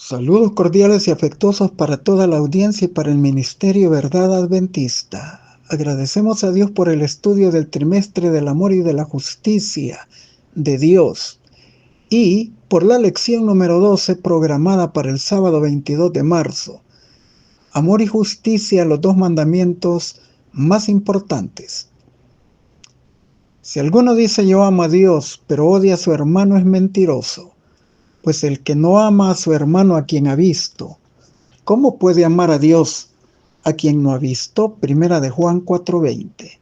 Saludos cordiales y afectuosos para toda la audiencia y para el Ministerio Verdad Adventista. Agradecemos a Dios por el estudio del trimestre del amor y de la justicia de Dios y por la lección número 12 programada para el sábado 22 de marzo. Amor y justicia, los dos mandamientos más importantes. Si alguno dice yo amo a Dios, pero odia a su hermano, es mentiroso. Pues el que no ama a su hermano a quien ha visto, ¿cómo puede amar a Dios a quien no ha visto? Primera de Juan 4:20.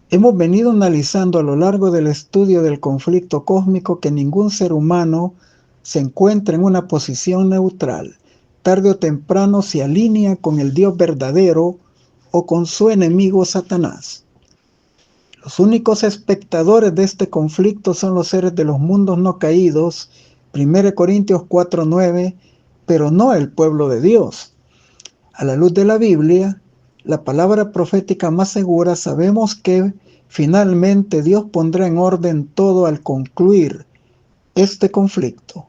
Hemos venido analizando a lo largo del estudio del conflicto cósmico que ningún ser humano se encuentra en una posición neutral. Tarde o temprano se alinea con el Dios verdadero o con su enemigo Satanás. Los únicos espectadores de este conflicto son los seres de los mundos no caídos, 1 Corintios 4:9, pero no el pueblo de Dios. A la luz de la Biblia, la palabra profética más segura, sabemos que finalmente Dios pondrá en orden todo al concluir este conflicto.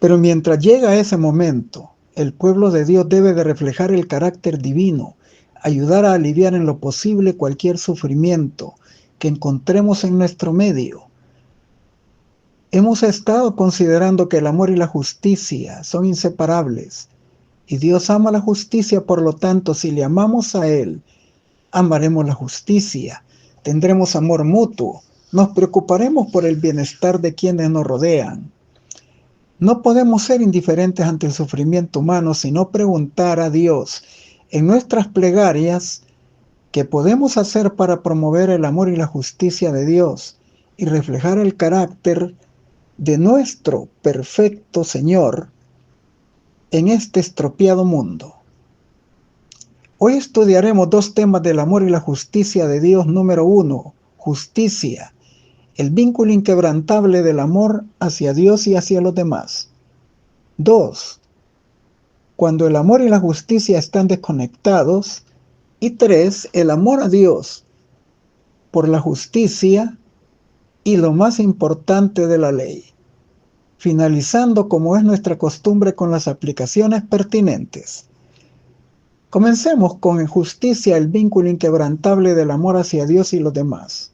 Pero mientras llega ese momento, el pueblo de Dios debe de reflejar el carácter divino, ayudar a aliviar en lo posible cualquier sufrimiento que encontremos en nuestro medio. Hemos estado considerando que el amor y la justicia son inseparables, y Dios ama la justicia, por lo tanto, si le amamos a Él, amaremos la justicia, tendremos amor mutuo, nos preocuparemos por el bienestar de quienes nos rodean. No podemos ser indiferentes ante el sufrimiento humano, sino preguntar a Dios en nuestras plegarias qué podemos hacer para promover el amor y la justicia de Dios y reflejar el carácter de nuestro perfecto Señor en este estropeado mundo. Hoy estudiaremos dos temas del amor y la justicia de Dios. Número 1, justicia, el vínculo inquebrantable del amor hacia Dios y hacia los demás. 2, cuando el amor y la justicia están desconectados. Y 3, el amor a Dios por la justicia y lo más importante de la ley. Finalizando, como es nuestra costumbre, con las aplicaciones pertinentes. Comencemos con justicia, el vínculo inquebrantable del amor hacia Dios y los demás.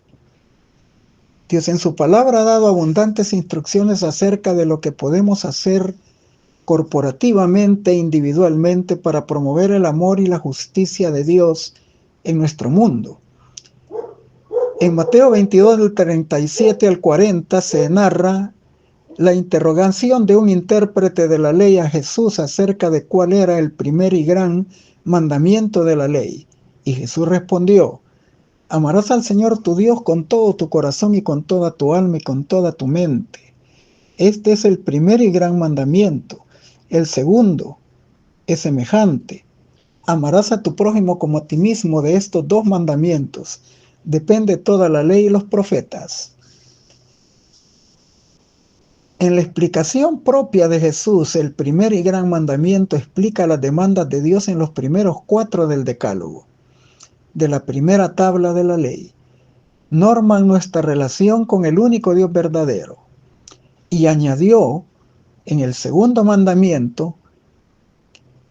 Dios en su palabra ha dado abundantes instrucciones acerca de lo que podemos hacer corporativamente e individualmente para promover el amor y la justicia de Dios en nuestro mundo. En Mateo 22, del 37 al 40, se narra la interrogación de un intérprete de la ley a Jesús acerca de cuál era el primer y gran mandamiento de la ley. Y Jesús respondió: amarás al Señor tu Dios con todo tu corazón y con toda tu alma y con toda tu mente. Este es el primer y gran mandamiento. El segundo es semejante: amarás a tu prójimo como a ti mismo. De estos dos mandamientos depende toda la ley y los profetas. En la explicación propia de Jesús, el primer y gran mandamiento explica las demandas de Dios en los primeros 4 del Decálogo, de la primera tabla de la ley. Norman nuestra relación con el único Dios verdadero. Y añadió en el segundo mandamiento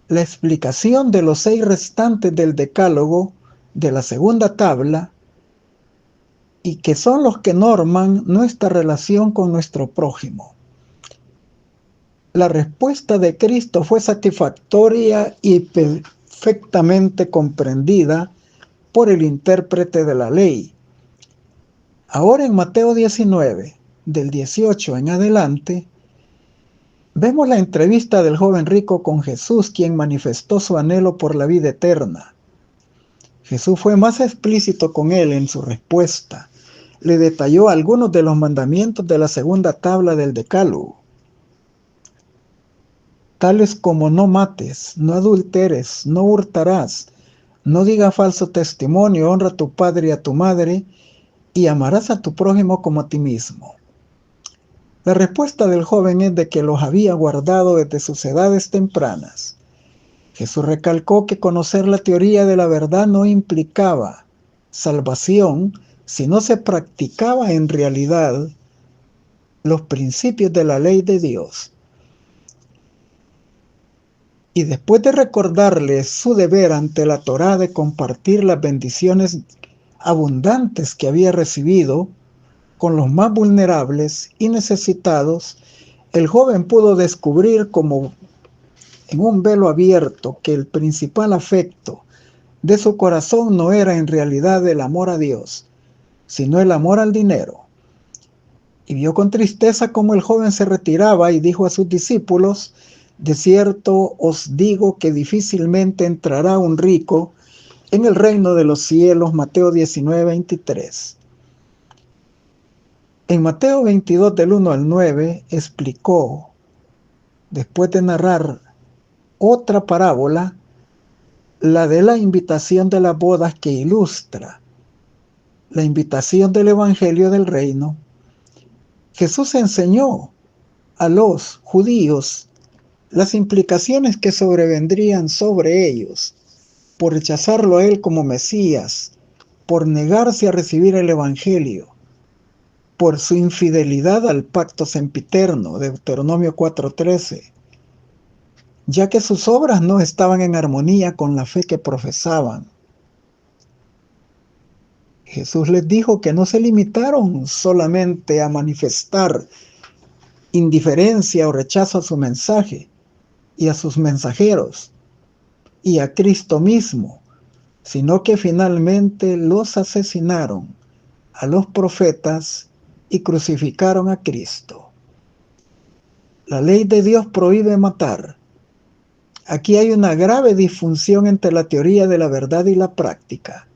la explicación de los 6 restantes del Decálogo de la segunda tabla, y que son los que norman nuestra relación con nuestro prójimo. La respuesta de Cristo fue satisfactoria y perfectamente comprendida por el intérprete de la ley. Ahora en Mateo 19, del 18 en adelante, vemos la entrevista del joven rico con Jesús, quien manifestó su anhelo por la vida eterna. Jesús fue más explícito con él en su respuesta. Le detalló algunos de los mandamientos de la segunda tabla del Decálogo, tales como no mates, no adulteres, no hurtarás, no digas falso testimonio, honra a tu padre y a tu madre, y amarás a tu prójimo como a ti mismo. La respuesta del joven es de que los había guardado desde sus edades tempranas. Jesús recalcó que conocer la teoría de la verdad no implicaba salvación, si no se practicaba en realidad los principios de la ley de Dios. Y después de recordarles su deber ante la Torá de compartir las bendiciones abundantes que había recibido con los más vulnerables y necesitados, el joven pudo descubrir como en un velo abierto que el principal afecto de su corazón no era en realidad el amor a Dios, sino el amor al dinero. Y vio con tristeza cómo el joven se retiraba y dijo a sus discípulos: de cierto os digo que difícilmente entrará un rico en el reino de los cielos. Mateo 19:23. En Mateo 22 del 1 al 9 explicó, después de narrar otra parábola, la de la invitación de las bodas, que ilustra la invitación del Evangelio del Reino. Jesús enseñó a los judíos las implicaciones que sobrevendrían sobre ellos por rechazarlo a él como Mesías, por negarse a recibir el Evangelio, por su infidelidad al pacto sempiterno, Deuteronomio 4:13, ya que sus obras no estaban en armonía con la fe que profesaban. Jesús les dijo que no se limitaron solamente a manifestar indiferencia o rechazo a su mensaje y a sus mensajeros y a Cristo mismo, sino que finalmente los asesinaron a los profetas y crucificaron a Cristo. La ley de Dios prohíbe matar. Aquí hay una grave disfunción entre la teoría de la verdad y la práctica.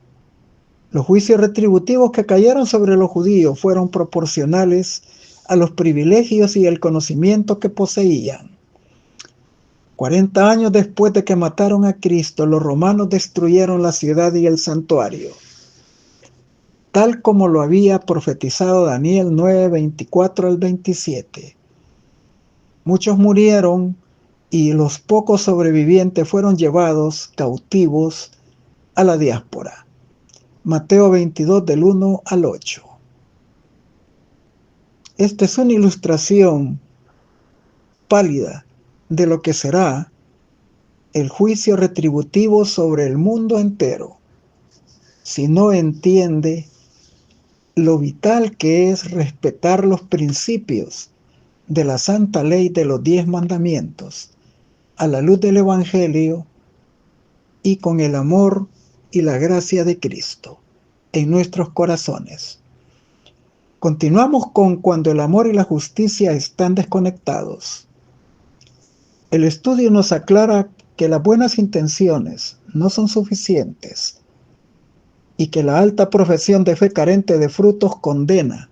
Los juicios retributivos que cayeron sobre los judíos fueron proporcionales a los privilegios y el conocimiento que poseían. 40 años después de que mataron a Cristo, los romanos destruyeron la ciudad y el santuario, tal como lo había profetizado Daniel 9:24 al 27. Muchos murieron y los pocos sobrevivientes fueron llevados cautivos a la diáspora. Mateo 22 del 1 al 8. Esta es una ilustración pálida de lo que será el juicio retributivo sobre el mundo entero, si no entiende lo vital que es respetar los principios de la santa ley de los 10 mandamientos, a la luz del Evangelio y con el amor y la gracia de Cristo en nuestros corazones. Continuamos con cuando el amor y la justicia están desconectados. El estudio nos aclara que las buenas intenciones no son suficientes y que la alta profesión de fe carente de frutos condena.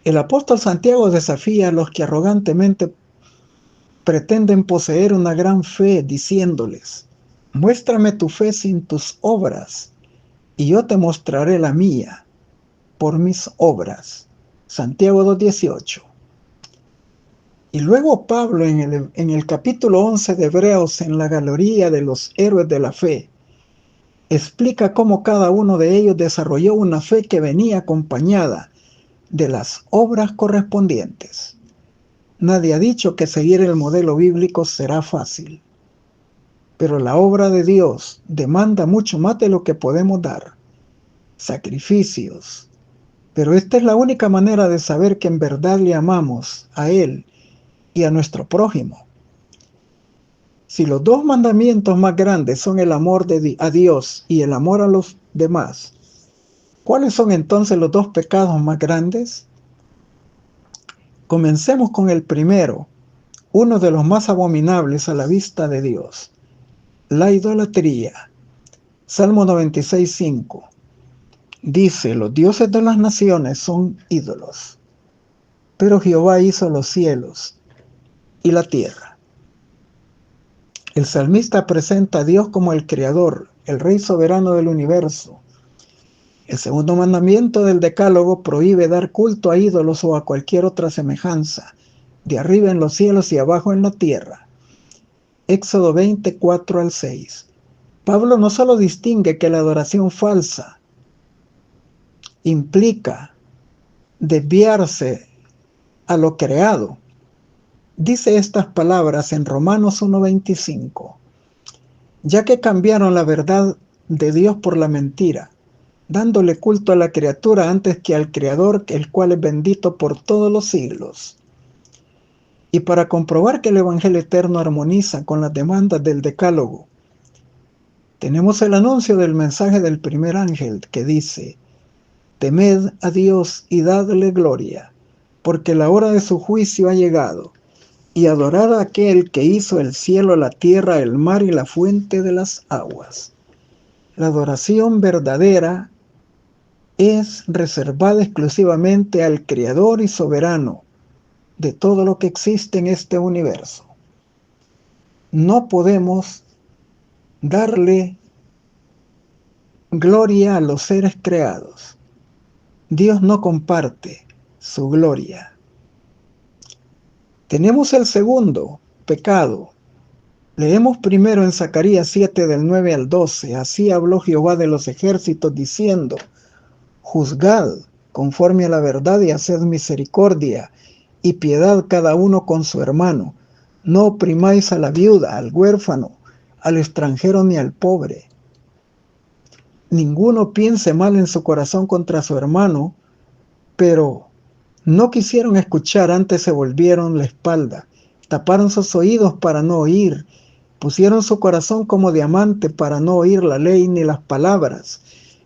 El apóstol Santiago desafía a los que arrogantemente pretenden poseer una gran fe, diciéndoles: muéstrame tu fe sin tus obras, y yo te mostraré la mía por mis obras. Santiago 2:18. Y luego Pablo en el capítulo 11 de Hebreos, en la galería de los héroes de la fe, explica cómo cada uno de ellos desarrolló una fe que venía acompañada de las obras correspondientes. Nadie ha dicho que seguir el modelo bíblico será fácil, pero la obra de Dios demanda mucho más de lo que podemos dar: sacrificios. Pero esta es la única manera de saber que en verdad le amamos a Él y a nuestro prójimo. Si los 2 mandamientos más grandes son el amor a Dios y el amor a los demás, ¿cuáles son entonces los 2 pecados más grandes? Comencemos con el primero, uno de los más abominables a la vista de Dios: la idolatría. Salmo 96:5 dice: los dioses de las naciones son ídolos, pero Jehová hizo los cielos y la tierra. El salmista presenta a Dios como el creador, el rey soberano del universo. El segundo mandamiento del Decálogo prohíbe dar culto a ídolos o a cualquier otra semejanza, de arriba en los cielos y abajo en la tierra. Éxodo 20:4 al 6. Pablo no solo distingue que la adoración falsa implica desviarse a lo creado. Dice estas palabras en Romanos 1:25, ya que cambiaron la verdad de Dios por la mentira, dándole culto a la criatura antes que al Creador, el cual es bendito por todos los siglos. Y para comprobar que el Evangelio eterno armoniza con las demandas del Decálogo, tenemos el anuncio del mensaje del primer ángel que dice: temed a Dios y dadle gloria, porque la hora de su juicio ha llegado, y adorad a aquel que hizo el cielo, la tierra, el mar y la fuente de las aguas. La adoración verdadera es reservada exclusivamente al Creador y soberano de todo lo que existe en este universo. No podemos darle gloria a los seres creados. Dios no comparte su gloria. Tenemos el segundo pecado. Leemos primero en Zacarías 7 del 9 al 12. Así habló Jehová de los ejércitos diciendo: juzgad conforme a la verdad y haced misericordia y piedad cada uno con su hermano. No oprimáis a la viuda, al huérfano, al extranjero ni al pobre. Ninguno piense mal en su corazón contra su hermano, pero no quisieron escuchar, antes se volvieron la espalda, taparon sus oídos para no oír, pusieron su corazón como diamante para no oír la ley ni las palabras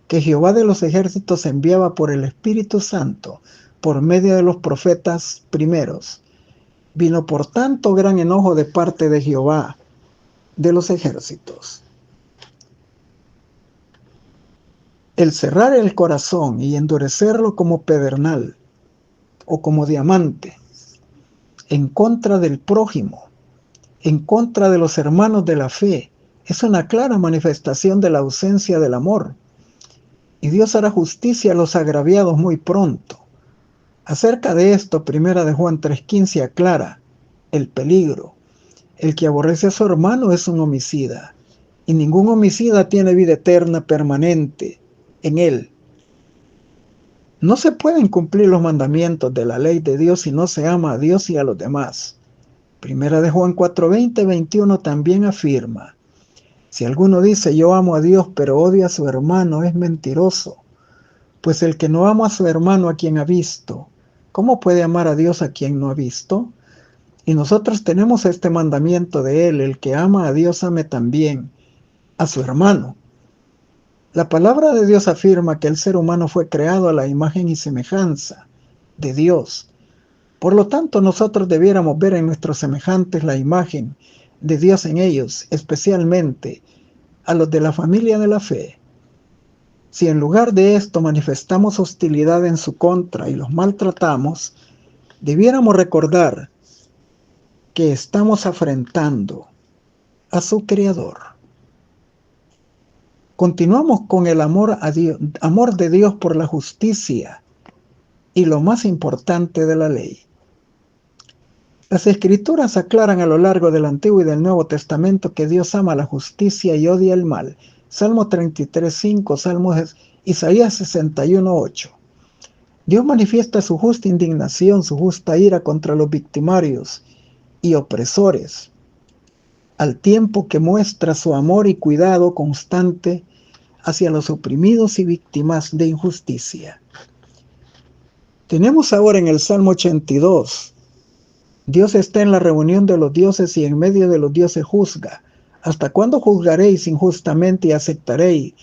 que Jehová de los ejércitos enviaba por el Espíritu Santo, por medio de los profetas primeros. Vino por tanto gran enojo de parte de Jehová de los ejércitos. El cerrar el corazón y endurecerlo como pedernal o como diamante en contra del prójimo, en contra de los hermanos de la fe, es una clara manifestación de la ausencia del amor. Y Dios hará justicia a los agraviados muy pronto. Acerca de esto, Primera de Juan 3:15 aclara el peligro. El que aborrece a su hermano es un homicida, y ningún homicida tiene vida eterna permanente en él. No se pueden cumplir los mandamientos de la ley de Dios si no se ama a Dios y a los demás. Primera de Juan 4:20-21 también afirma: si alguno dice yo amo a Dios pero odia a su hermano, es mentiroso. Pues el que no ama a su hermano a quien ha visto, ¿cómo puede amar a Dios a quien no ha visto? Y nosotros tenemos este mandamiento de él: el que ama a Dios ame también a su hermano. La palabra de Dios afirma que el ser humano fue creado a la imagen y semejanza de Dios. Por lo tanto, nosotros debiéramos ver en nuestros semejantes la imagen de Dios en ellos, especialmente a los de la familia de la fe. Si en lugar de esto manifestamos hostilidad en su contra y los maltratamos, debiéramos recordar que estamos afrentando a su Creador. Continuamos con el amor a Dios, amor de Dios por la justicia y lo más importante de la ley. Las Escrituras aclaran a lo largo del Antiguo y del Nuevo Testamento que Dios ama la justicia y odia el mal. Salmo 33:5, Salmos Isaías 61:8. Dios manifiesta su justa indignación, su justa ira contra los victimarios y opresores, al tiempo que muestra su amor y cuidado constante hacia los oprimidos y víctimas de injusticia. Tenemos ahora en el Salmo 82, Dios está en la reunión de los dioses y en medio de los dioses juzga. ¿Hasta cuándo juzgaréis injustamente y aceptaréis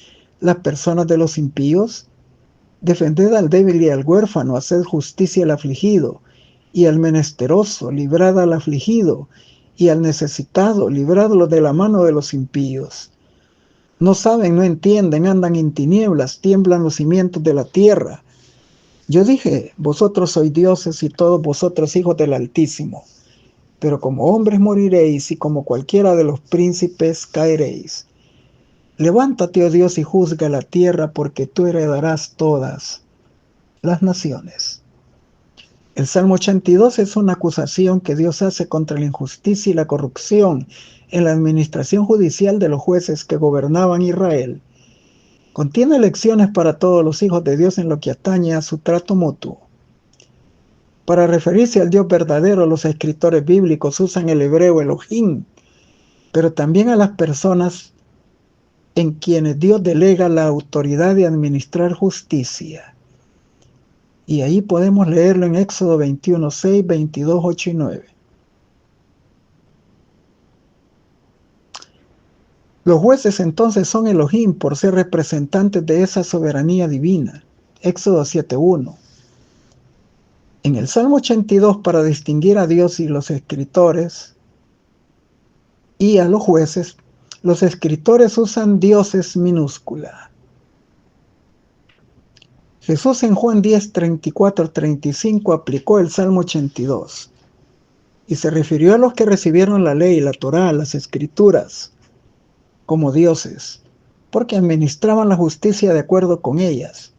las personas de los impíos? Defended al débil y al huérfano, haced justicia al afligido y al menesteroso, librad al afligido y al necesitado, libradlo de la mano de los impíos. No saben, no entienden, andan en tinieblas, tiemblan los cimientos de la tierra. Yo dije, vosotros sois dioses y todos vosotros hijos del Altísimo, pero como hombres moriréis y como cualquiera de los príncipes caeréis. Levántate, oh Dios, y juzga la tierra, porque tú heredarás todas las naciones. El Salmo 82 es una acusación que Dios hace contra la injusticia y la corrupción en la administración judicial de los jueces que gobernaban Israel. Contiene lecciones para todos los hijos de Dios en lo que atañe a su trato mutuo. Para referirse al Dios verdadero, los escritores bíblicos usan el hebreo Elohim, pero también a las personas en quienes Dios delega la autoridad de administrar justicia. Y ahí podemos leerlo en Éxodo 21, 6, 22, 8 y 9. Los jueces entonces son Elohim por ser representantes de esa soberanía divina. Éxodo 7:1. En el Salmo 82, para distinguir a Dios y los escritores y a los jueces, los escritores usan dioses minúscula. Jesús en Juan 10, 34, 35 aplicó el Salmo 82 y se refirió a los que recibieron la ley, la Torá, las escrituras, como dioses, porque administraban la justicia de acuerdo con ellas.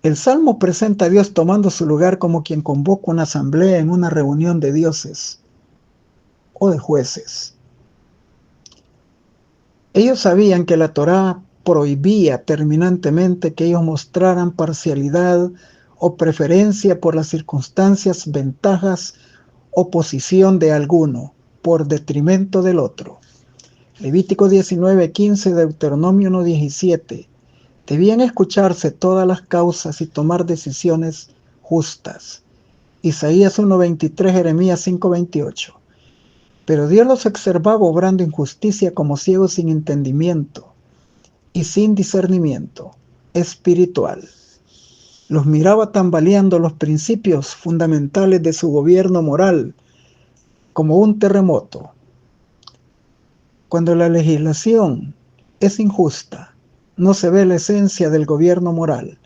El Salmo presenta a Dios tomando su lugar como quien convoca una asamblea en una reunión de dioses o de jueces. Ellos sabían que la Torá prohibía terminantemente que ellos mostraran parcialidad o preferencia por las circunstancias, ventajas o posición de alguno, por detrimento del otro. Levítico 19:15, Deuteronomio 1:17. Debían escucharse todas las causas y tomar decisiones justas. Isaías 1:23, Jeremías 5:28. Pero Dios los observaba obrando injusticia como ciegos sin entendimiento y sin discernimiento espiritual. Los miraba tambaleando los principios fundamentales de su gobierno moral como un terremoto. Cuando la legislación es injusta, no se ve la esencia del gobierno moral,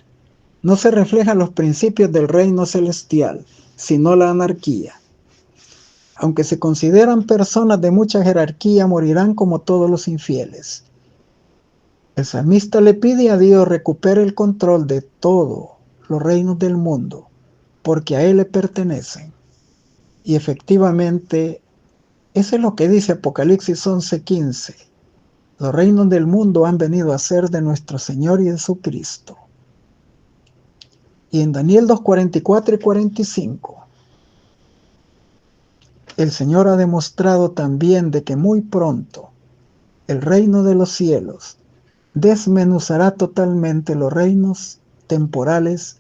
no se reflejan los principios del reino celestial, sino la anarquía. Aunque se consideran personas de mucha jerarquía, morirán como todos los infieles. El salmista le pide a Dios recupere el control de todos los reinos del mundo, porque a Él le pertenecen. Y efectivamente, eso es lo que dice Apocalipsis 11:15. Los reinos del mundo han venido a ser de nuestro Señor y de su Cristo. Y en Daniel 2:44 y 45, el Señor ha demostrado también de que muy pronto el reino de los cielos desmenuzará totalmente los reinos temporales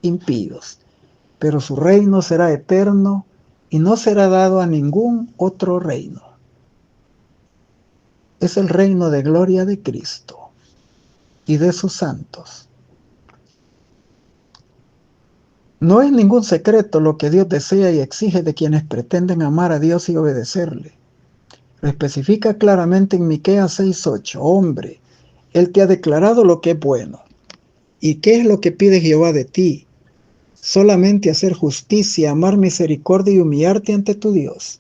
impíos, pero su reino será eterno y no será dado a ningún otro reino. Es el reino de gloria de Cristo y de sus santos. No es ningún secreto lo que Dios desea y exige de quienes pretenden amar a Dios y obedecerle. Lo especifica claramente en Miqueas 6:8. Hombre, Él te ha declarado lo que es bueno. ¿Y qué es lo que pide Jehová de ti? Solamente hacer justicia, amar misericordia y humillarte ante tu Dios.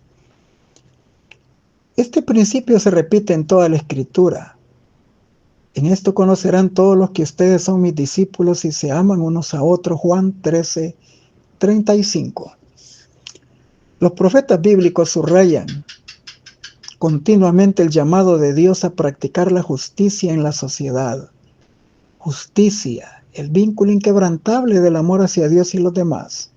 Este principio se repite en toda la Escritura. En esto conocerán todos los que ustedes son mis discípulos y se aman unos a otros. Juan 13:35. Los profetas bíblicos subrayan continuamente el llamado de Dios a practicar la justicia en la sociedad. Justicia, el vínculo inquebrantable del amor hacia Dios y los demás.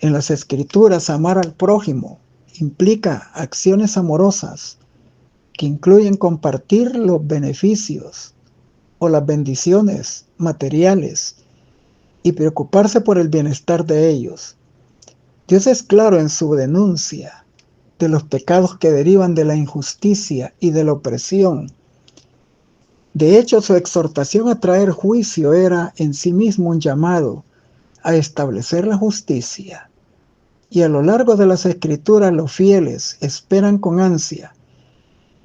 En las Escrituras, amar al prójimo implica acciones amorosas que incluyen compartir los beneficios o las bendiciones materiales y preocuparse por el bienestar de ellos. Dios es claro en su denuncia de los pecados que derivan de la injusticia y de la opresión. De hecho, su exhortación a traer juicio era en sí mismo un llamado a establecer la justicia. Y a lo largo de las Escrituras, los fieles esperan con ansia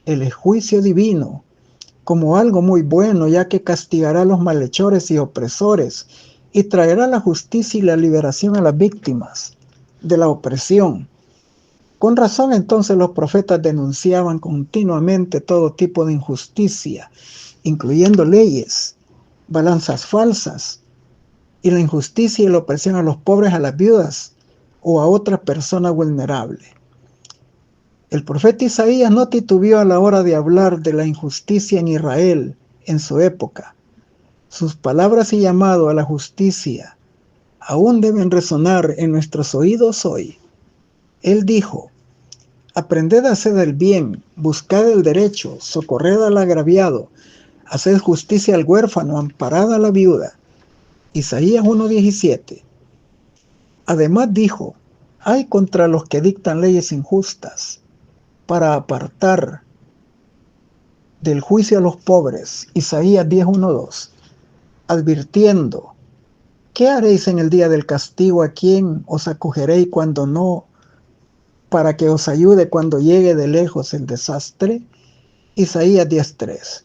el juicio divino como algo muy bueno, ya que castigará a los malhechores y opresores y traerá la justicia y la liberación a las víctimas de la opresión. Con razón, entonces, los profetas denunciaban continuamente todo tipo de injusticia, incluyendo leyes, balanzas falsas y la injusticia y la opresión a los pobres, a las viudas o a otra persona vulnerable. El profeta Isaías no titubeó a la hora de hablar de la injusticia en Israel en su época. Sus palabras y llamado a la justicia aún deben resonar en nuestros oídos hoy. Él dijo: aprended a hacer el bien, buscad el derecho, socorred al agraviado, haced justicia al huérfano, amparad a la viuda. Isaías 1:17. Además dijo: hay contra los que dictan leyes injustas, para apartar del juicio a los pobres. Isaías 10:1-2. Advirtiendo: ¿qué haréis en el día del castigo? ¿A quién os acogeréis cuando no, para que os ayude cuando llegue de lejos el desastre? Isaías 10:3.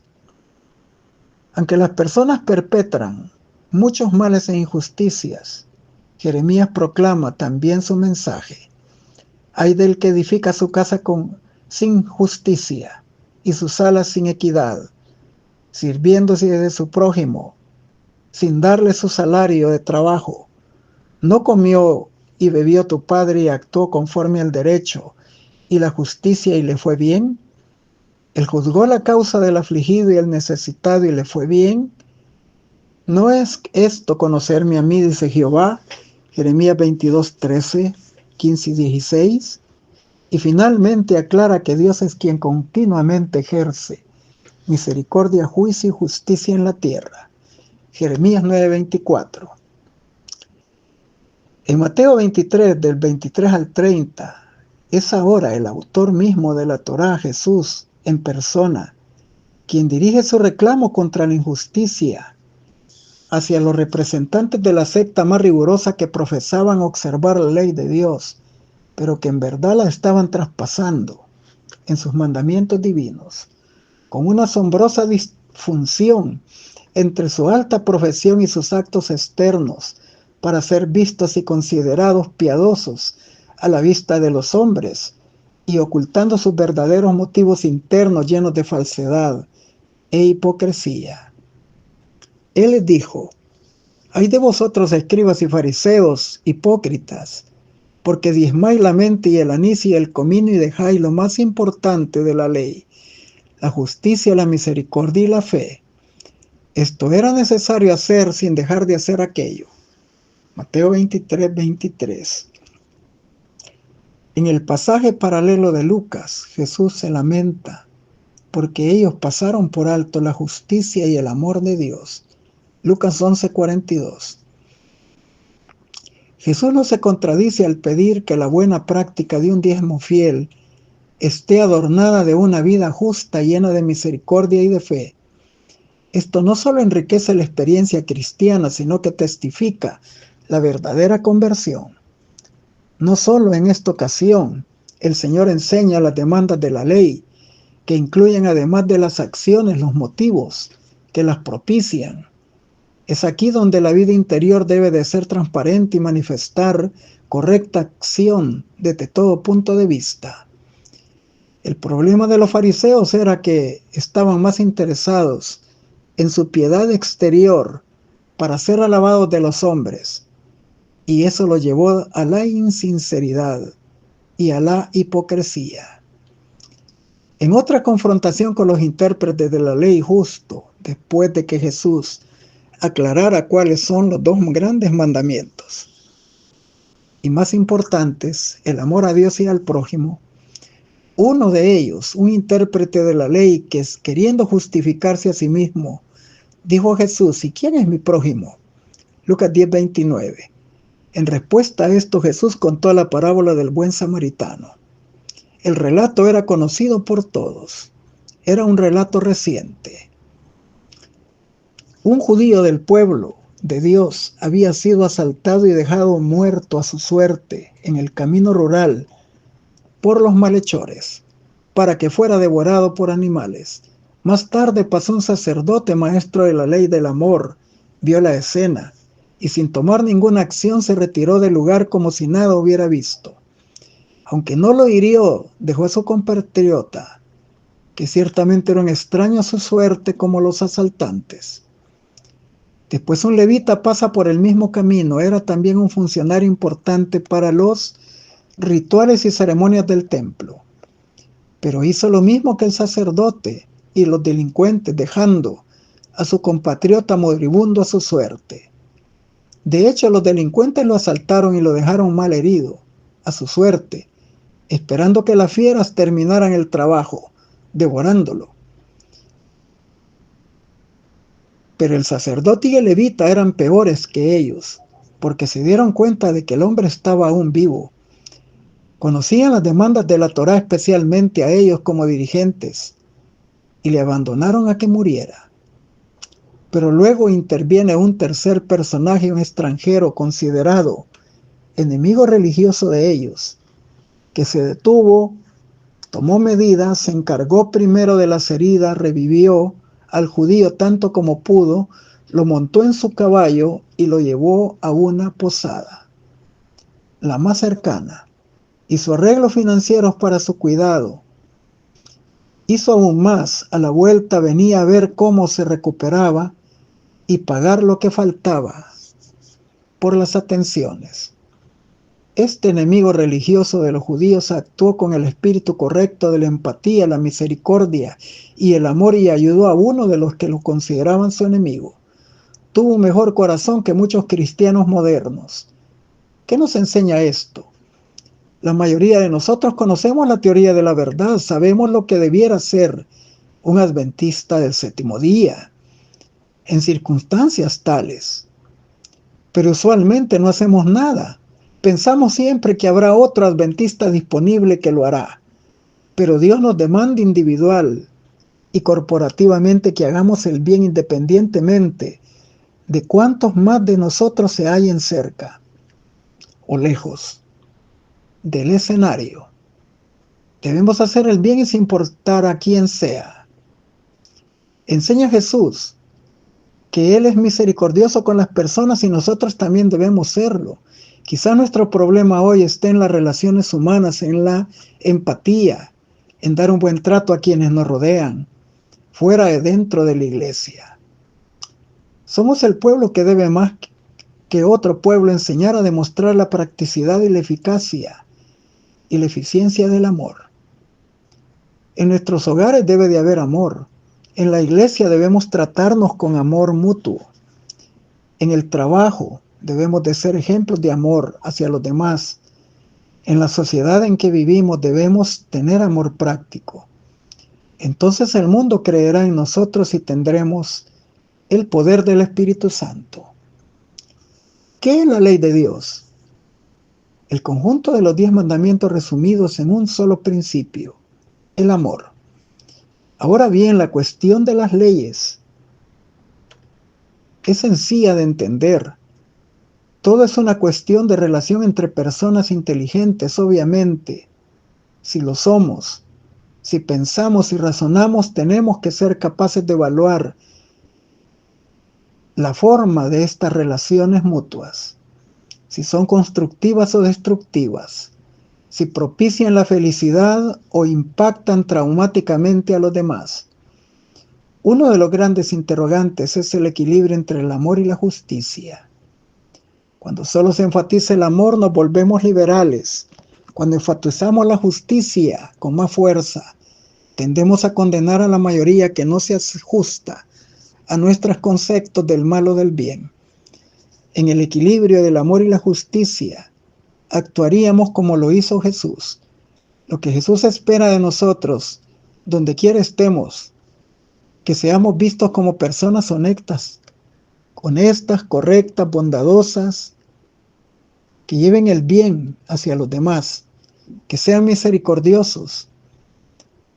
Aunque las personas perpetran muchos males e injusticias, Jeremías proclama también su mensaje: ay del que edifica su casa sin justicia y sus salas sin equidad, sirviéndose de su prójimo, sin darle su salario de trabajo. ¿No comió y bebió tu padre y actuó conforme al derecho y la justicia y le fue bien? Él juzgó la causa del afligido y el necesitado y le fue bien. ¿No es esto conocerme a mí, dice Jehová? Jeremías 22:13, 15 y 16. Y finalmente aclara que Dios es quien continuamente ejerce misericordia, juicio y justicia en la tierra. Jeremías 9:24. En Mateo 23, del 23 al 30, es ahora el autor mismo de la Torá, Jesús, en persona, quien dirige su reclamo contra la injusticia hacia los representantes de la secta más rigurosa que profesaban observar la ley de Dios, pero que en verdad la estaban traspasando en sus mandamientos divinos, con una asombrosa disfunción entre su alta profesión y sus actos externos, para ser vistos y considerados piadosos a la vista de los hombres, y ocultando sus verdaderos motivos internos llenos de falsedad e hipocresía. Él les dijo: ay de vosotros, escribas y fariseos, hipócritas, porque diezmáis la mente y el anís y el comino y dejáis lo más importante de la ley, la justicia, la misericordia y la fe. Esto era necesario hacer sin dejar de hacer aquello. Mateo 23:23. En el pasaje paralelo de Lucas, Jesús se lamenta porque ellos pasaron por alto la justicia y el amor de Dios. Lucas 11:42. Jesús no se contradice al pedir que la buena práctica de un diezmo fiel esté adornada de una vida justa, llena de misericordia y de fe. Esto no solo enriquece la experiencia cristiana, sino que testifica la verdadera conversión. No solo en esta ocasión, el Señor enseña las demandas de la ley, que incluyen además de las acciones, los motivos que las propician. Es aquí donde la vida interior debe de ser transparente y manifestar correcta acción desde todo punto de vista. El problema de los fariseos era que estaban más interesados en su piedad exterior para ser alabados de los hombres, y eso lo llevó a la insinceridad y a la hipocresía. En otra confrontación con los intérpretes de la ley justo, después de que Jesús aclarara cuáles son los dos grandes mandamientos y más importantes, el amor a Dios y al prójimo, uno de ellos, un intérprete de la ley que, queriendo justificarse a sí mismo, dijo a Jesús: ¿y quién es mi prójimo? Lucas 10:29. En respuesta a esto, Jesús contó la parábola del buen samaritano. El relato era conocido por todos. Era un relato reciente. Un judío del pueblo de Dios había sido asaltado y dejado muerto a su suerte en el camino rural por los malhechores, para que fuera devorado por animales. Más tarde pasó un sacerdote, maestro de la ley del amor, vio la escena y sin tomar ninguna acción se retiró del lugar como si nada hubiera visto. Aunque no lo hirió, dejó a su compatriota, que ciertamente era un extraño a su suerte como los asaltantes. Después un levita pasa por el mismo camino. Era también un funcionario importante para los rituales y ceremonias del templo. pero hizo lo mismo que el sacerdote y los delincuentes, dejando a su compatriota moribundo a su suerte. De hecho, los delincuentes lo asaltaron y lo dejaron mal herido, a su suerte, esperando que las fieras terminaran el trabajo, devorándolo. Pero el sacerdote y el levita eran peores que ellos, porque se dieron cuenta de que el hombre estaba aún vivo. Conocían las demandas de la Torá, especialmente a ellos como dirigentes, y le abandonaron a que muriera. Pero luego interviene un tercer personaje, un extranjero considerado enemigo religioso de ellos, que se detuvo, tomó medidas, se encargó primero de las heridas, revivió al judío tanto como pudo, lo montó en su caballo y lo llevó a una posada, la más cercana. Hizo arreglos financieros para su cuidado. Hizo aún más, a la vuelta venía a ver cómo se recuperaba y pagar lo que faltaba por las atenciones. Este enemigo religioso de los judíos actuó con el espíritu correcto de la empatía, la misericordia y el amor y ayudó a uno de los que lo consideraban su enemigo. Tuvo un mejor corazón que muchos cristianos modernos. ¿Qué nos enseña esto? La mayoría de nosotros conocemos la teoría de la verdad, sabemos lo que debiera ser un adventista del séptimo día, en circunstancias tales, pero usualmente no hacemos nada. Pensamos siempre que habrá otro adventista disponible que lo hará, pero Dios nos demanda individual y corporativamente que hagamos el bien independientemente de cuántos más de nosotros se hallen cerca o lejos del escenario. Debemos hacer el bien sin importar a quién sea. Enseña Jesús que Él es misericordioso con las personas y nosotros también debemos serlo. Quizá nuestro problema hoy esté en las relaciones humanas, en la empatía, en dar un buen trato a quienes nos rodean, fuera y dentro de la iglesia. Somos el pueblo que debe más que otro pueblo enseñar a demostrar la practicidad y la eficacia y la eficiencia del amor. En nuestros hogares debe de haber amor. En la iglesia debemos tratarnos con amor mutuo. En el trabajo debemos de ser ejemplos de amor hacia los demás. En la sociedad en que vivimos debemos tener amor práctico. Entonces el mundo creerá en nosotros y tendremos el poder del Espíritu Santo. ¿Qué es la ley de Dios? El conjunto de los 10 mandamientos resumidos en un solo principio, el amor. Ahora bien, la cuestión de las leyes es sencilla de entender. Todo es una cuestión de relación entre personas inteligentes, obviamente. Si lo somos, si pensamos y razonamos, tenemos que ser capaces de evaluar la forma de estas relaciones mutuas, si son constructivas o destructivas, si propician la felicidad o impactan traumáticamente a los demás. Uno de los grandes interrogantes es el equilibrio entre el amor y la justicia. Cuando solo se enfatiza el amor, nos volvemos liberales. Cuando enfatizamos la justicia con más fuerza, tendemos a condenar a la mayoría que no se ajusta a nuestros conceptos del mal o del bien. En el equilibrio del amor y la justicia, actuaríamos como lo hizo Jesús. Lo que Jesús espera de nosotros, donde quiera estemos, que seamos vistos como personas honestas, correctas, bondadosas, que lleven el bien hacia los demás, que sean misericordiosos,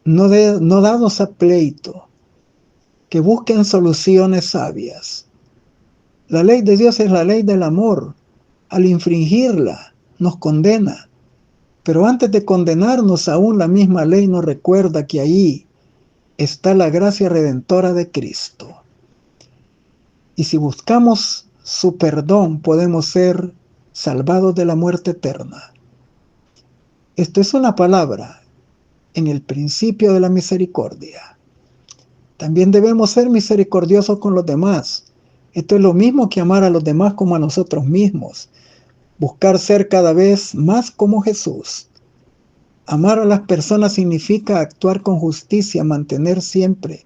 no dados a pleito, que busquen soluciones sabias. La ley de Dios es la ley del amor. Al infringirla, nos condena. Pero antes de condenarnos, aún la misma ley nos recuerda que ahí está la gracia redentora de Cristo. Y si buscamos su perdón, podemos ser salvados de la muerte eterna. Esto es una palabra en el principio de la misericordia. También debemos ser misericordiosos con los demás. Esto es lo mismo que amar a los demás como a nosotros mismos. Buscar ser cada vez más como Jesús. Amar a las personas significa actuar con justicia, mantener siempre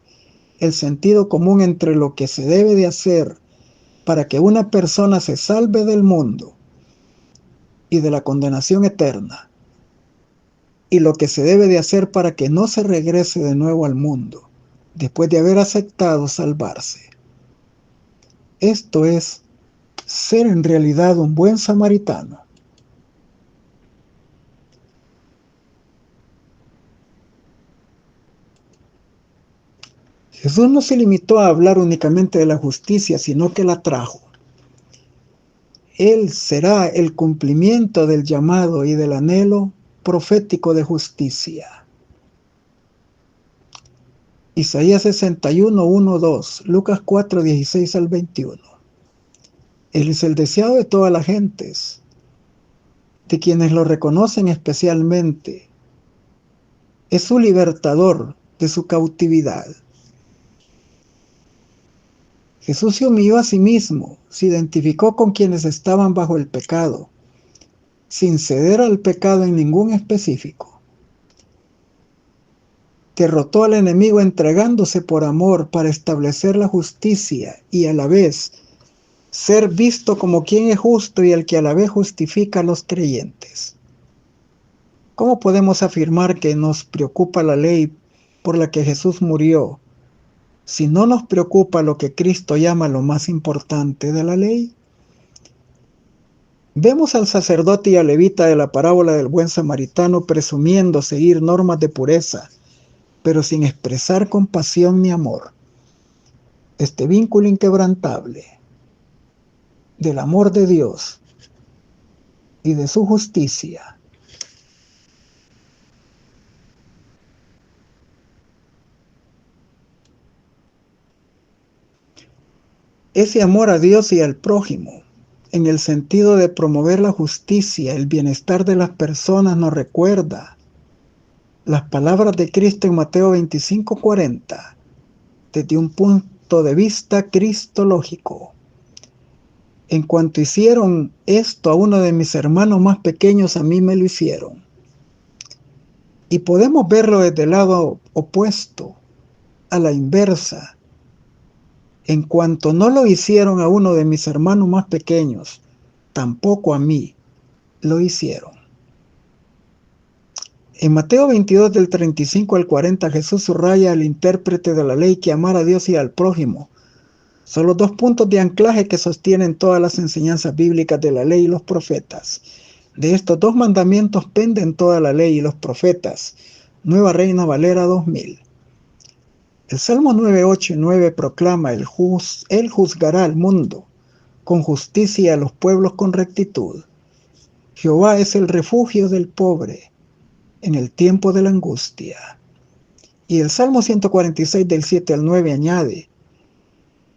el sentido común entre lo que se debe de hacer para que una persona se salve del mundo y de la condenación eterna, y lo que se debe de hacer para que no se regrese de nuevo al mundo, después de haber aceptado salvarse. Esto es ser en realidad un buen samaritano. Jesús no se limitó a hablar únicamente de la justicia, sino que la trajo. Él será el cumplimiento del llamado y del anhelo profético de justicia. Isaías 61, 1, 2, Lucas 4, 16 al 21. Él es el deseado de todas las gentes, de quienes lo reconocen especialmente. Es su libertador de su cautividad. Jesús se humilló a sí mismo, se identificó con quienes estaban bajo el pecado, sin ceder al pecado en ningún específico. Derrotó al enemigo entregándose por amor para establecer la justicia y a la vez ser visto como quien es justo y el que a la vez justifica a los creyentes. ¿Cómo podemos afirmar que nos preocupa la ley por la que Jesús murió, si no nos preocupa lo que Cristo llama lo más importante de la ley? Vemos al sacerdote y al levita de la parábola del buen samaritano presumiendo seguir normas de pureza, pero sin expresar compasión ni amor. Este vínculo inquebrantable del amor de Dios y de su justicia ese amor a Dios y al prójimo, en el sentido de promover la justicia, el bienestar de las personas, nos recuerda las palabras de Cristo en Mateo 25:40, desde un punto de vista cristológico. En cuanto hicieron esto a uno de mis hermanos más pequeños, a mí me lo hicieron. Y podemos verlo desde el lado opuesto, a la inversa. En cuanto no lo hicieron a uno de mis hermanos más pequeños, tampoco a mí lo hicieron. En Mateo 22, del 35 al 40, Jesús subraya al intérprete de la ley que amar a Dios y al prójimo. Son los dos puntos de anclaje que sostienen todas las enseñanzas bíblicas de la ley y los profetas. De estos dos mandamientos penden toda la ley y los profetas. Nueva Reina Valera 2000. El Salmo 9, 8 y 9 proclama: Él juzgará al mundo con justicia y a los pueblos con rectitud. Jehová es el refugio del pobre en el tiempo de la angustia. Y el Salmo 146 del 7 al 9 añade: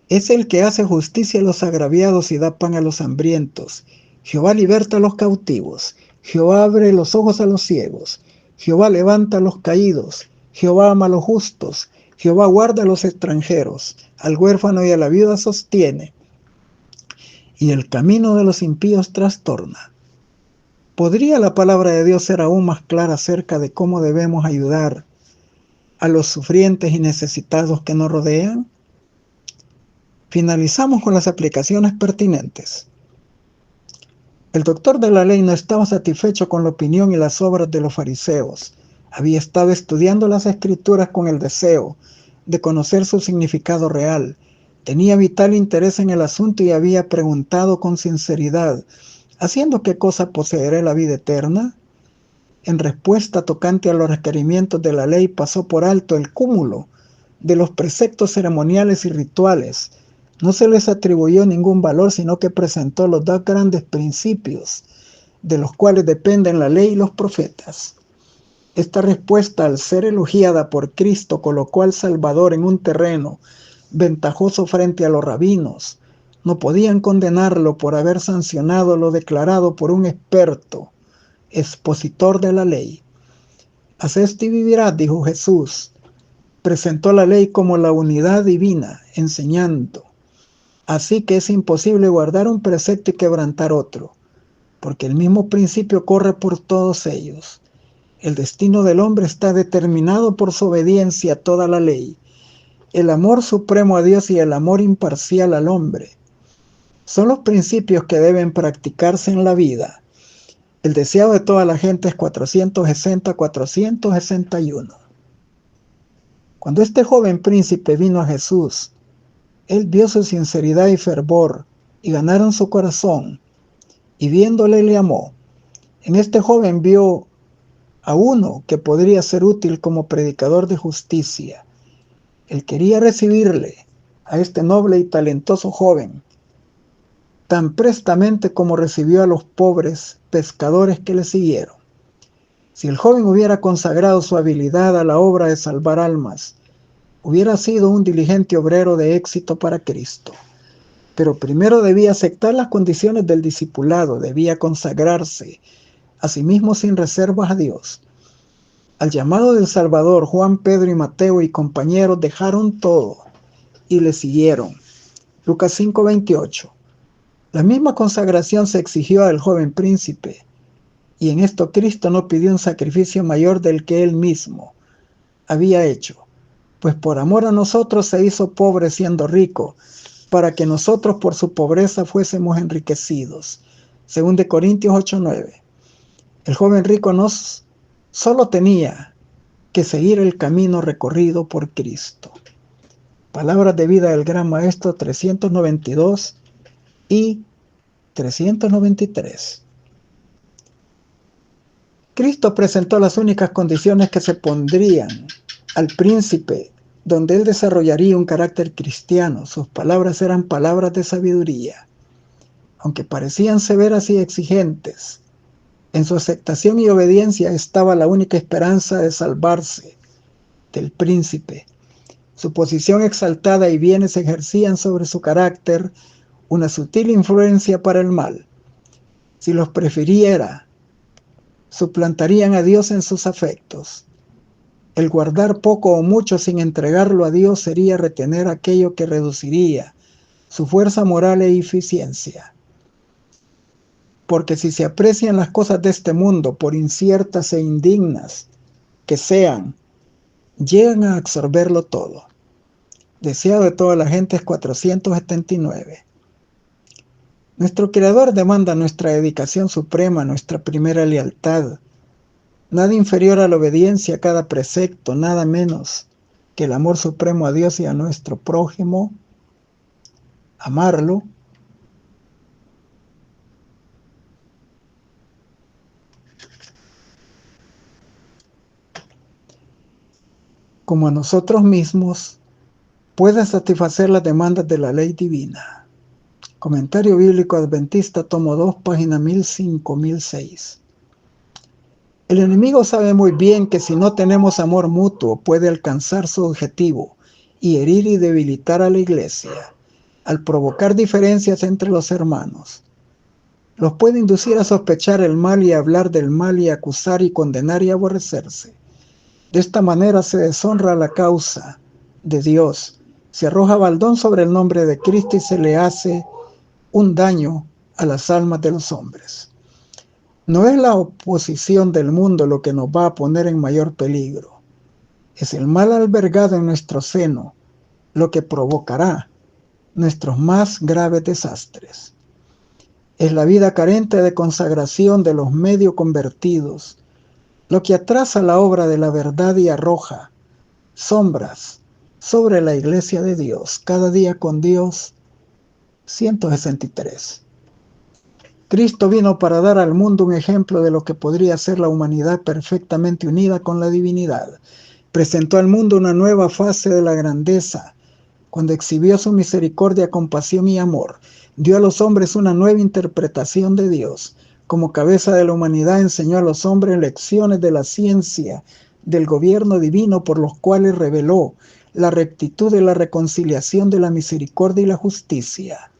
es el que hace justicia a los agraviados y da pan a los hambrientos. Jehová liberta a los cautivos. Jehová abre los ojos a los ciegos. Jehová levanta a los caídos. Jehová ama a los justos. Jehová guarda a los extranjeros. Al huérfano y a la viuda sostiene. Y el camino de los impíos trastorna. ¿Podría la palabra de Dios ser aún más clara acerca de cómo debemos ayudar a los sufrientes y necesitados que nos rodean? Finalizamos con las aplicaciones pertinentes. El doctor de la ley no estaba satisfecho con la opinión y las obras de los fariseos. Había estado estudiando las escrituras con el deseo de conocer su significado real. Tenía vital interés en el asunto y había preguntado con sinceridad: ¿haciendo qué cosa poseeré la vida eterna? En respuesta tocante a los requerimientos de la ley, pasó por alto el cúmulo de los preceptos ceremoniales y rituales. No se les atribuyó ningún valor, sino que presentó los dos grandes principios de los cuales dependen la ley y los profetas. Esta respuesta, al ser elogiada por Cristo, colocó al Salvador en un terreno ventajoso frente a los rabinos. No podían condenarlo por haber sancionado lo declarado por un experto, expositor de la ley. Haz esto y vivirás, dijo Jesús. Presentó la ley como la unidad divina, enseñando: así que es imposible guardar un precepto y quebrantar otro, porque el mismo principio corre por todos ellos. El destino del hombre está determinado por su obediencia a toda la ley. El amor supremo a Dios y el amor imparcial al hombre son los principios que deben practicarse en la vida. El deseo de toda la gente es 460-461. Cuando este joven príncipe vino a Jesús, él vio su sinceridad y fervor y ganaron su corazón, y viéndole le amó. En este joven vio a uno que podría ser útil como predicador de justicia. Él quería recibirle, a este noble y talentoso joven, tan prestamente como recibió a los pobres pescadores que le siguieron. Si el joven hubiera consagrado su habilidad a la obra de salvar almas, hubiera sido un diligente obrero de éxito para Cristo. Pero primero debía aceptar las condiciones del discipulado, debía consagrarse a sí mismo sin reservas a Dios. Al llamado del Salvador, Juan, Pedro y Mateo y compañeros dejaron todo y le siguieron. Lucas 5:28. La misma consagración se exigió al joven príncipe, y en esto Cristo no pidió un sacrificio mayor del que él mismo había hecho, pues por amor a nosotros se hizo pobre siendo rico, para que nosotros por su pobreza fuésemos enriquecidos. 2 Corintios 8:9. El joven rico no solo tenía que seguir el camino recorrido por Cristo. Palabras de vida del Gran Maestro 392 y 393. Cristo presentó las únicas condiciones que se pondrían al príncipe, donde él desarrollaría un carácter cristiano. Sus palabras eran palabras de sabiduría. Aunque parecían severas y exigentes, en su aceptación y obediencia estaba la única esperanza de salvarse del príncipe. Su posición exaltada y bienes ejercían sobre su carácter una sutil influencia para el mal. Si los prefiriera, suplantarían a Dios en sus afectos. El guardar poco o mucho sin entregarlo a Dios sería retener aquello que reduciría su fuerza moral e eficiencia. Porque si se aprecian las cosas de este mundo, por inciertas e indignas que sean, llegan a absorberlo todo. Deseado de toda la gente es 479. Nuestro Creador demanda nuestra dedicación suprema, nuestra primera lealtad. Nada inferior a la obediencia a cada precepto, nada menos que el amor supremo a Dios y a nuestro prójimo, amarlo, como a nosotros mismos, puede satisfacer las demandas de la ley divina. Comentario Bíblico Adventista, tomo 2, página 1005-1006. El enemigo sabe muy bien que si no tenemos amor mutuo, puede alcanzar su objetivo y herir y debilitar a la iglesia, al provocar diferencias entre los hermanos. Los puede inducir a sospechar el mal y a hablar del mal y a acusar y condenar y aborrecerse. De esta manera se deshonra la causa de Dios, se arroja baldón sobre el nombre de Cristo y se le hace un daño a las almas de los hombres. No es la oposición del mundo lo que nos va a poner en mayor peligro. Es el mal albergado en nuestro seno lo que provocará nuestros más graves desastres. Es la vida carente de consagración de los medio convertidos lo que atrasa la obra de la verdad y arroja sombras sobre la iglesia de Dios. Cada día con Dios, 163. Cristo vino para dar al mundo un ejemplo de lo que podría ser la humanidad perfectamente unida con la divinidad. Presentó al mundo una nueva fase de la grandeza, cuando exhibió su misericordia, compasión y amor. Dio a los hombres una nueva interpretación de Dios. Como cabeza de la humanidad enseñó a los hombres lecciones de la ciencia, del gobierno divino, por los cuales reveló la rectitud de la reconciliación, de la misericordia y la justicia.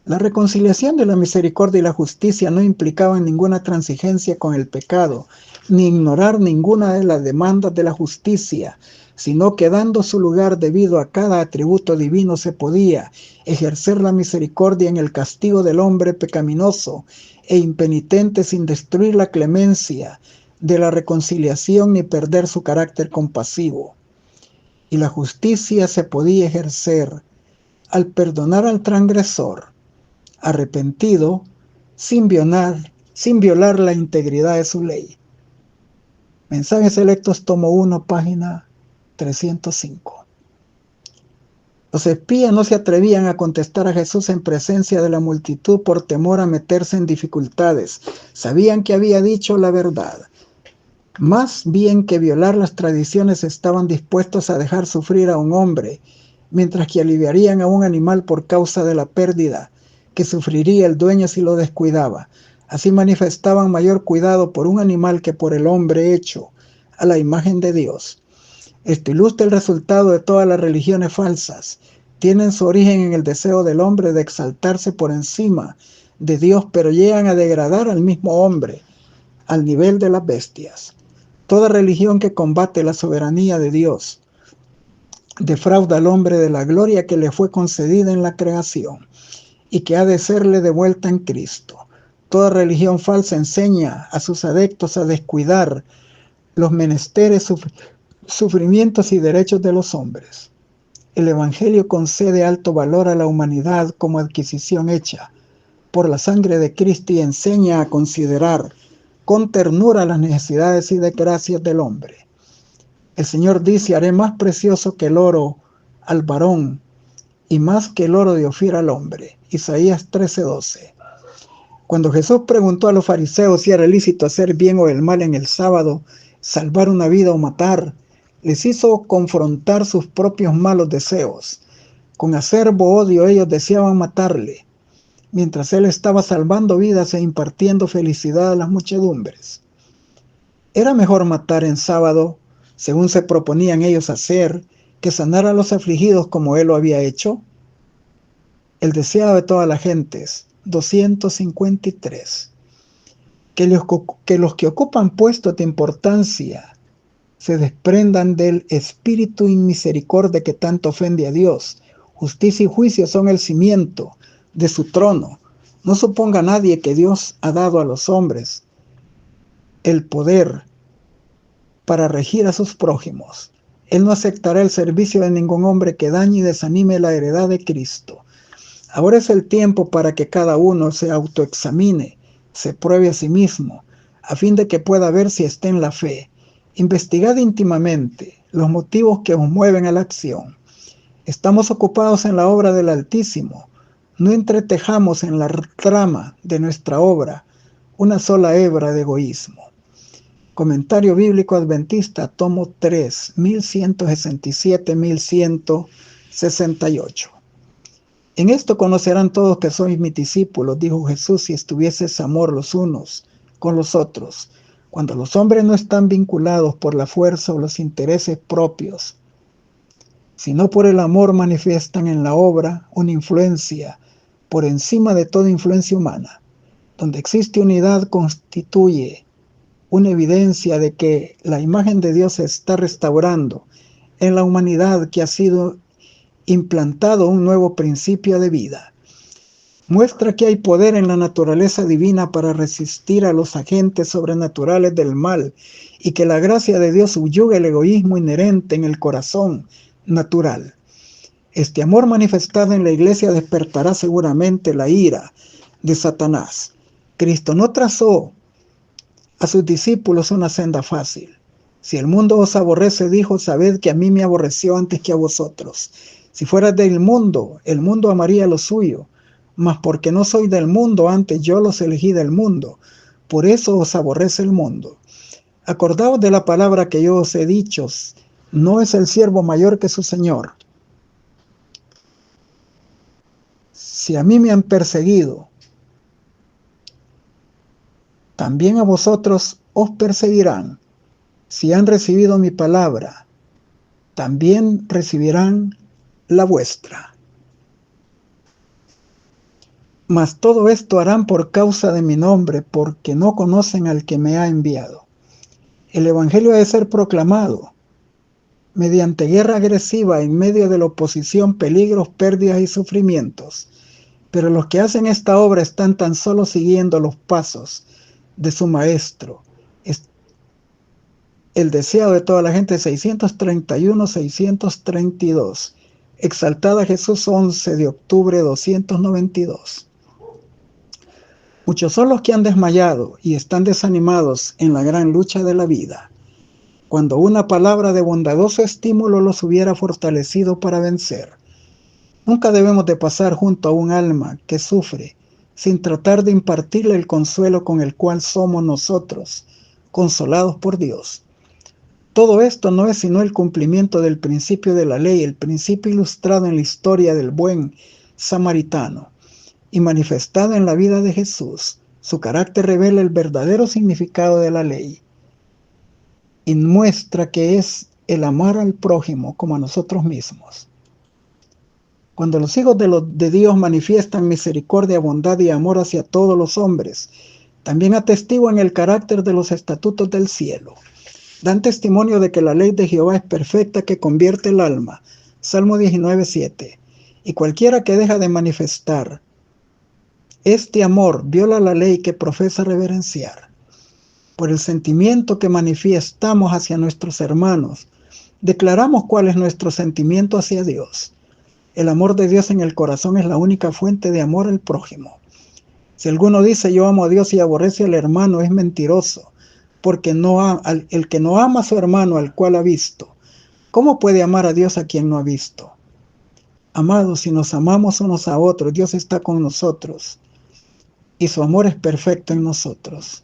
La reconciliación de la misericordia y la justicia no implicaban ninguna transigencia con el pecado, ni ignorar ninguna de las demandas de la justicia, sino que dando su lugar debido a cada atributo divino se podía ejercer la misericordia en el castigo del hombre pecaminoso e impenitente sin destruir la clemencia de la reconciliación ni perder su carácter compasivo. Y la justicia se podía ejercer al perdonar al transgresor, arrepentido, sin violar la integridad de su ley. Mensajes Selectos, tomo 1, página 305. Los espías no se atrevían a contestar a Jesús en presencia de la multitud por temor a meterse en dificultades. Sabían que había dicho la verdad. Más bien que violar las tradiciones, estaban dispuestos a dejar sufrir a un hombre, mientras que aliviarían a un animal por causa de la pérdida que sufriría el dueño si lo descuidaba. Así manifestaban mayor cuidado por un animal que por el hombre hecho a la imagen de Dios. Esto ilustra el resultado de todas las religiones falsas. Tienen su origen en el deseo del hombre de exaltarse por encima de Dios, pero llegan a degradar al mismo hombre al nivel de las bestias. Toda religión que combate la soberanía de Dios defrauda al hombre de la gloria que le fue concedida en la creación y que ha de serle devuelta en Cristo. Toda religión falsa enseña a sus adeptos a descuidar los menesteres, sufrimientos y derechos de los hombres. El Evangelio concede alto valor a la humanidad como adquisición hecha por la sangre de Cristo y enseña a considerar con ternura las necesidades y desgracias del hombre. El Señor dice: haré más precioso que el oro al varón y más que el oro de Ofir al hombre. Isaías 13:12. Cuando Jesús preguntó a los fariseos si era lícito hacer bien o el mal en el sábado, salvar una vida o matar, les hizo confrontar sus propios malos deseos. Con acerbo odio ellos deseaban matarle, mientras él estaba salvando vidas e impartiendo felicidad a las muchedumbres. Era mejor matar en sábado, según se proponían ellos hacer, que sanar a los afligidos como él lo había hecho. El deseado de todas las gentes, 253. Que los que ocupan puestos de importancia se desprendan del espíritu inmisericordia que tanto ofende a Dios. Justicia y juicio son el cimiento de su trono. No suponga nadie que Dios ha dado a los hombres el poder para regir a sus prójimos. Él no aceptará el servicio de ningún hombre que dañe y desanime la heredad de Cristo. Ahora es el tiempo para que cada uno se autoexamine, se pruebe a sí mismo, a fin de que pueda ver si está en la fe. Investigad íntimamente los motivos que os mueven a la acción. Estamos ocupados en la obra del Altísimo. No entretejamos en la trama de nuestra obra una sola hebra de egoísmo. Comentario Bíblico Adventista, tomo 3, 1167-1168. En esto conocerán todos que sois mis discípulos, dijo Jesús, si estuvieseis amor los unos con los otros. Cuando los hombres no están vinculados por la fuerza o los intereses propios, sino por el amor, manifiestan en la obra una influencia por encima de toda influencia humana. Donde existe unidad constituye una evidencia de que la imagen de Dios se está restaurando en la humanidad, que ha sido implantado un nuevo principio de vida. Muestra que hay poder en la naturaleza divina para resistir a los agentes sobrenaturales del mal y que la gracia de Dios subyuga el egoísmo inherente en el corazón natural. Este amor manifestado en la iglesia despertará seguramente la ira de Satanás. Cristo no trazó a sus discípulos una senda fácil. Si el mundo os aborrece, dijo, sabed que a mí me aborreció antes que a vosotros. Si fueras del mundo, el mundo amaría lo suyo. Mas porque no soy del mundo, antes yo los elegí del mundo. Por eso os aborrece el mundo. Acordaos de la palabra que yo os he dicho. No es el siervo mayor que su señor. Si a mí me han perseguido, también a vosotros os perseguirán. Si han recibido mi palabra, también recibirán la vuestra. Mas todo esto harán por causa de mi nombre, porque no conocen al que me ha enviado. El Evangelio ha de ser proclamado mediante guerra agresiva en medio de la oposición, peligros, pérdidas y sufrimientos. Pero los que hacen esta obra están tan solo siguiendo los pasos de su maestro. El deseado de toda la gente, 631, 632. Exaltada Jesús, 11 de octubre, 292. Muchos son los que han desmayado y están desanimados en la gran lucha de la vida, cuando una palabra de bondadoso estímulo los hubiera fortalecido para vencer. Nunca debemos de pasar junto a un alma que sufre sin tratar de impartirle el consuelo con el cual somos nosotros, consolados por Dios. Todo esto no es sino el cumplimiento del principio de la ley, el principio ilustrado en la historia del buen samaritano y manifestado en la vida de Jesús. Su carácter revela el verdadero significado de la ley y muestra que es el amar al prójimo como a nosotros mismos. Cuando los hijos de Dios manifiestan misericordia, bondad y amor hacia todos los hombres, también atestiguan el carácter de los estatutos del cielo. Dan testimonio de que la ley de Jehová es perfecta, que convierte el alma. Salmo 19:7. Y cualquiera que deja de manifestar este amor viola la ley que profesa reverenciar. Por el sentimiento que manifiestamos hacia nuestros hermanos, declaramos cuál es nuestro sentimiento hacia Dios. El amor de Dios en el corazón es la única fuente de amor al prójimo. Si alguno dice yo amo a Dios y aborrece al hermano, es mentiroso, porque el que no ama a su hermano al cual ha visto, ¿cómo puede amar a Dios a quien no ha visto? Amados, si nos amamos unos a otros, Dios está con nosotros y su amor es perfecto en nosotros.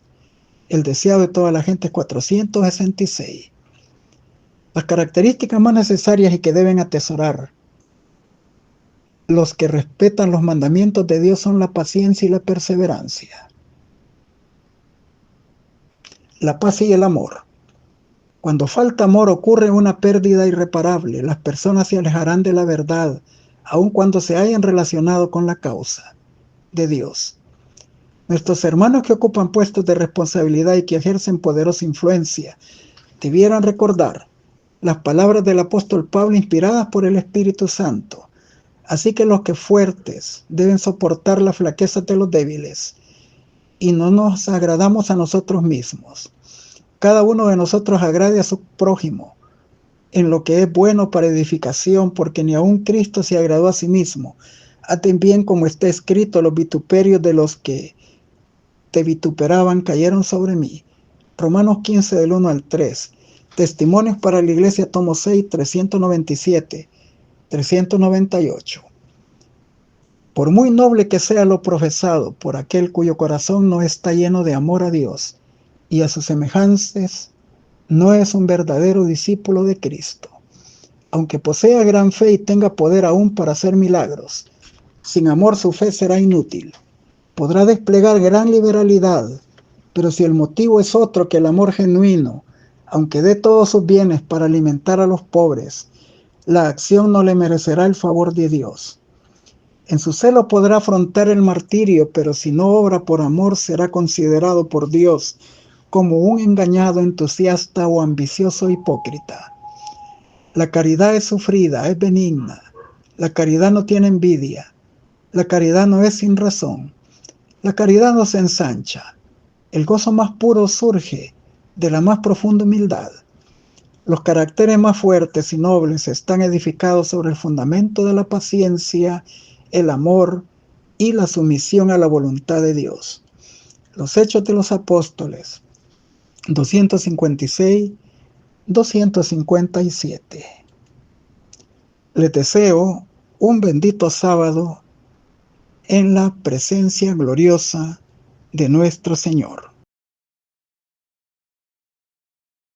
El deseado de toda la gente es 466. Las características más necesarias y que deben atesorar los que respetan los mandamientos de Dios son la paciencia y la perseverancia. La paz y el amor. Cuando falta amor ocurre una pérdida irreparable. Las personas se alejarán de la verdad, aun cuando se hayan relacionado con la causa de Dios. Nuestros hermanos que ocupan puestos de responsabilidad y que ejercen poderosa influencia debieran recordar las palabras del apóstol Pablo inspiradas por el Espíritu Santo. Así que los que fuertes deben soportar la flaqueza de los débiles y no nos agradamos a nosotros mismos. Cada uno de nosotros agrade a su prójimo en lo que es bueno para edificación, porque ni aun Cristo se agradó a sí mismo. Aten bien como está escrito, los vituperios de los que te vituperaban cayeron sobre mí. Romanos 15 del 1 al 3. Testimonios para la Iglesia, tomo 6, 397, 398. Por muy noble que sea lo profesado por aquel cuyo corazón no está lleno de amor a Dios y a sus semejantes, no es un verdadero discípulo de Cristo. Aunque posea gran fe y tenga poder aún para hacer milagros, sin amor su fe será inútil. Podrá desplegar gran liberalidad, pero si el motivo es otro que el amor genuino, aunque dé todos sus bienes para alimentar a los pobres, la acción no le merecerá el favor de Dios. En su celo podrá afrontar el martirio, pero si no obra por amor será considerado por Dios como un engañado entusiasta o ambicioso hipócrita. La caridad es sufrida, es benigna. La caridad no tiene envidia. La caridad no es sin razón. La caridad no se ensancha. El gozo más puro surge de la más profunda humildad. Los caracteres más fuertes y nobles están edificados sobre el fundamento de la paciencia, el amor y la sumisión a la voluntad de Dios. Los Hechos de los Apóstoles, 256, 257. Les deseo un bendito sábado en la presencia gloriosa de nuestro Señor.